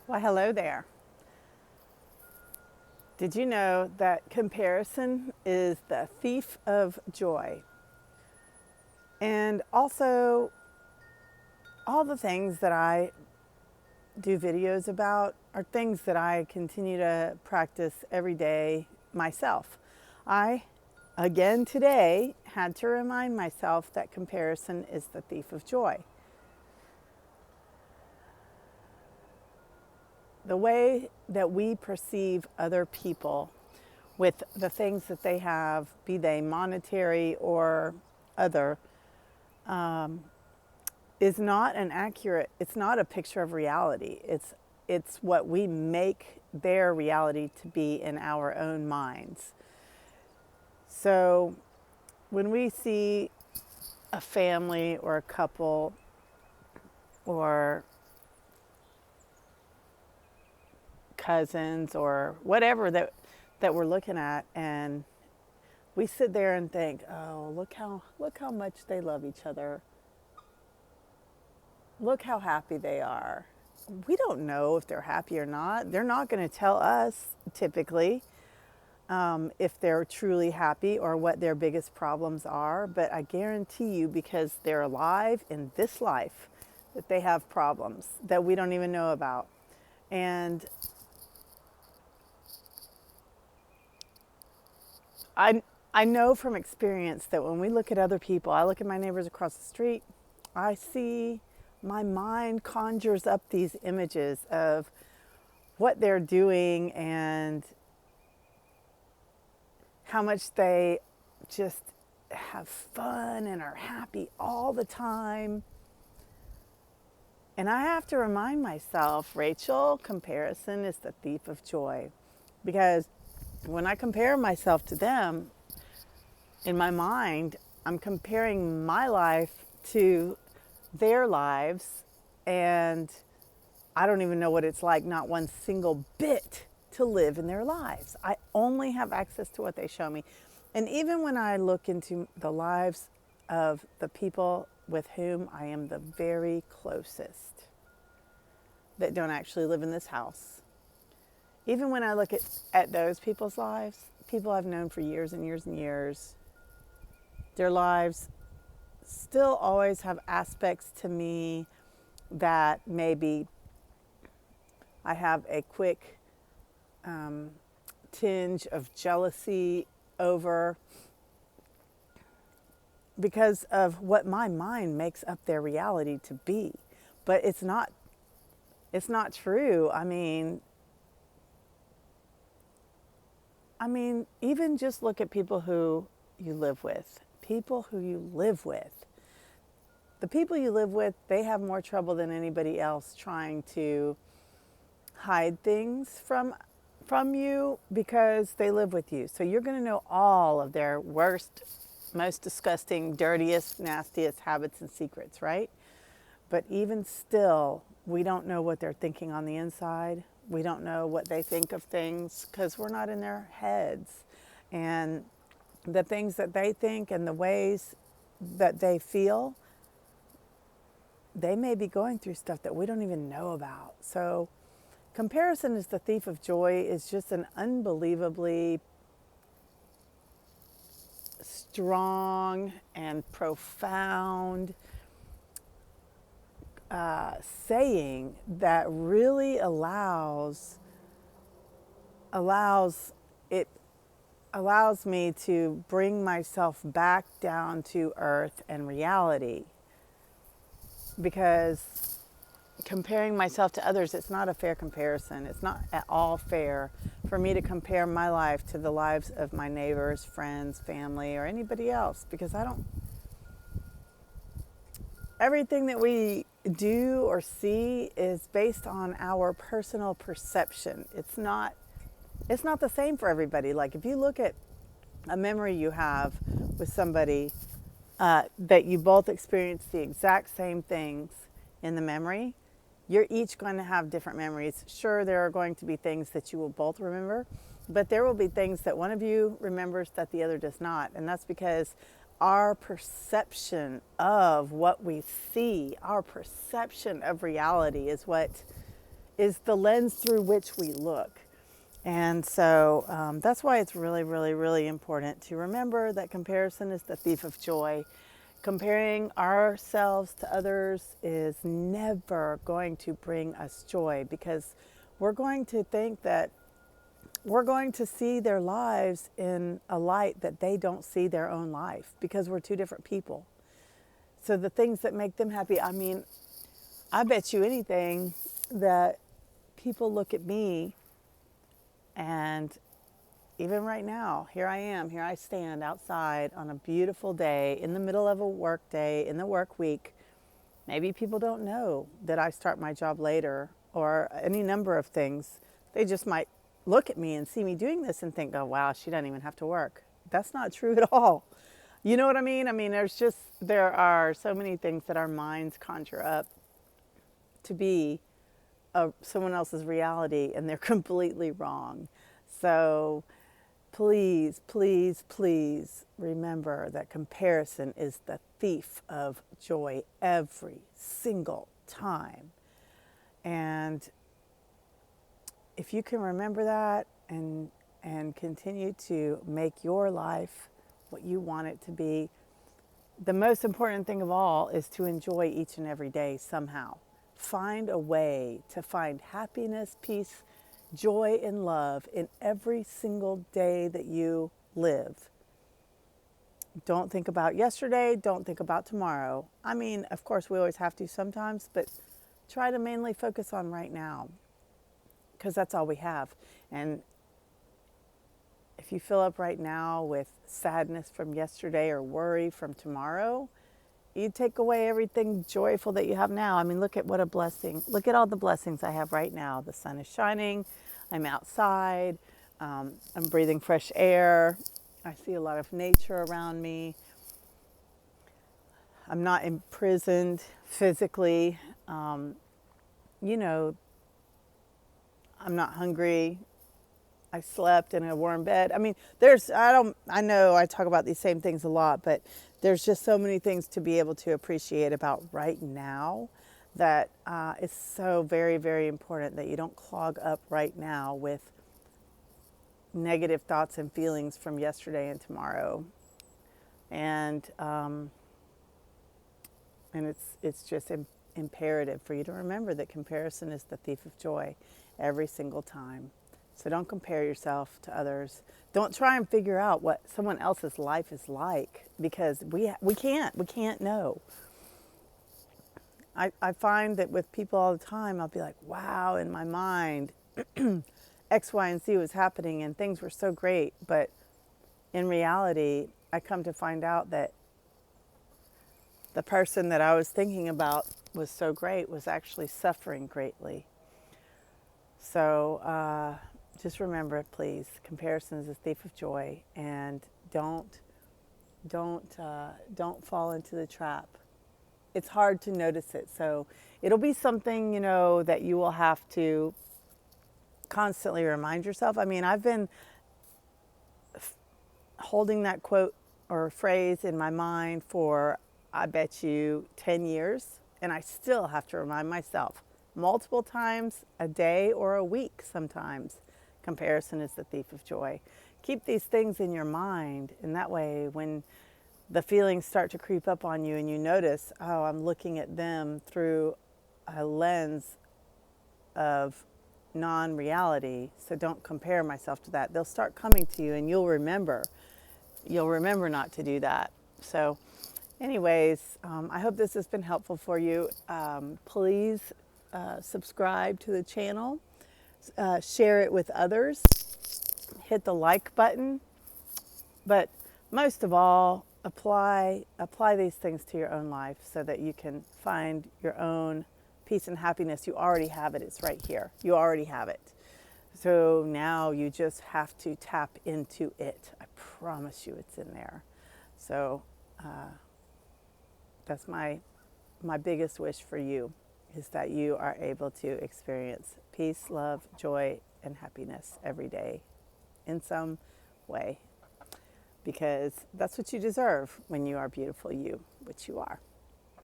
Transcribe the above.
Well, hello there. Did you know that comparison is the thief of joy? And also, all the things that I do videos about are things that I continue to practice every day myself. I, again today, had to remind myself that comparison is the thief of joy. The way that we perceive other people with the things that they have, be they monetary or other, is not an accurate, it's not a picture of reality. It's what we make their reality to be in our own minds. So when we see a family or a couple or cousins or whatever that we're looking at, and we sit there and think, oh, look how much they love each other. Look how happy they are. We don't know if they're happy or not. They're not going to tell us typically if they're truly happy or what their biggest problems are. But I guarantee you, because they're alive in this life, that they have problems that we don't even know about. And I, I know from experience that when we look at other people, I look at my neighbors across the street, I see my mind conjures up these images of what they're doing and how much they just have fun and are happy all the time. And I have to remind myself, Rachel, comparison is the thief of joy. Because when I compare myself to them, in my mind, I'm comparing my life to their lives, and I don't even know what it's like, not one single bit, to live in their lives. I only have access to what they show me. And even when I look into the lives of the people with whom I am the very closest that don't actually live in this house, even when I look at those people's lives, people I've known for years and years and years, their lives still always have aspects to me that maybe I have a quick tinge of jealousy over, because of what my mind makes up their reality to be. But it's not true. I mean, even just look at people who you live with. People who you live with. The people you live with, they have more trouble than anybody else trying to hide things from you because they live with you. So you're going to know all of their worst, most disgusting, dirtiest, nastiest habits and secrets, right? But even still, we don't know what they're thinking on the inside. We don't know what they think of things because we're not in their heads. And the things that they think and the ways that they feel, they may be going through stuff that we don't even know about. So comparison is the thief of joy is just an unbelievably strong and profound saying that really allows me to bring myself back down to earth and reality. Because comparing myself to others, it's not a fair comparison. It's not at all fair for me to compare my life to the lives of my neighbors, friends, family, or anybody else, because everything that we do or see is based on our personal perception. It's not the same for everybody. Like if you look at a memory you have with somebody that you both experience the exact same things in the memory, you're each going to have different memories. Sure, there are going to be things that you will both remember, but there will be things that one of you remembers that the other does not. And that's because our perception of what we see, our perception of reality is what is the lens through which we look. And so that's why it's really, really, really important to remember that comparison is the thief of joy. Comparing ourselves to others is never going to bring us joy, because we're going to think that we're going to see their lives in a light that they don't see their own life, because we're two different people. So the things that make them happy, I mean, I bet you anything that people look at me, and even right now, here I stand outside on a beautiful day in the middle of a work day, in the work week. Maybe people don't know that I start my job later, or any number of things. They just might look at me and see me doing this and think, oh, wow, she doesn't even have to work. That's not true at all. You know what I mean? I mean, there are so many things that our minds conjure up to be someone else's reality, and they're completely wrong. So please, please, please remember that comparison is the thief of joy every single time. And if you can remember that and continue to make your life what you want it to be, the most important thing of all is to enjoy each and every day somehow. Find a way to find happiness, peace, joy, and love in every single day that you live. Don't think about yesterday. Don't think about tomorrow. I mean, of course, we always have to sometimes, but try to mainly focus on right now, because that's all we have. And if you fill up right now with sadness from yesterday or worry from tomorrow, you take away everything joyful that you have now. I mean, look at what a blessing. Look at all the blessings I have right now. The sun is shining. I'm outside. I'm breathing fresh air. I see a lot of nature around me. I'm not imprisoned physically. You know, I'm not hungry. I slept in a warm bed. I mean, I know I talk about these same things a lot, but there's just so many things to be able to appreciate about right now that is so very, very important that you don't clog up right now with negative thoughts and feelings from yesterday and tomorrow. And it's just imperative for you to remember that comparison is the thief of joy every single time. So don't compare yourself to others. Don't try and figure out what someone else's life is like, because we can't know. I find that with people all the time, I'll be like, wow, in my mind, X, Y, and Z was happening and things were so great. But in reality, I come to find out that the person that I was thinking about was so great was actually suffering greatly. So just remember it, please. Comparison is a thief of joy, and don't fall into the trap. It's hard to notice it, so it'll be something, you know, that you will have to constantly remind yourself. I mean, I've been holding that quote or phrase in my mind for, I bet you, 10 years, and I still have to remind myself multiple times a day or a week sometimes. Comparison is the thief of joy. Keep these things in your mind, and that way when the feelings start to creep up on you and you notice, oh, I'm looking at them through a lens of non-reality, so don't compare myself to that. They'll start coming to you, and you'll remember not to do that. So anyways, I hope this has been helpful for you. Please subscribe to the channel, share it with others, hit the like button, but most of all, apply these things to your own life so that you can find your own peace and happiness. You already have it. It's right here. You already have it. So now you just have to tap into it. I promise you it's in there. So that's my biggest wish for you, is that you are able to experience peace, love, joy, and happiness every day in some way, because that's what you deserve when you are beautiful you, which you are.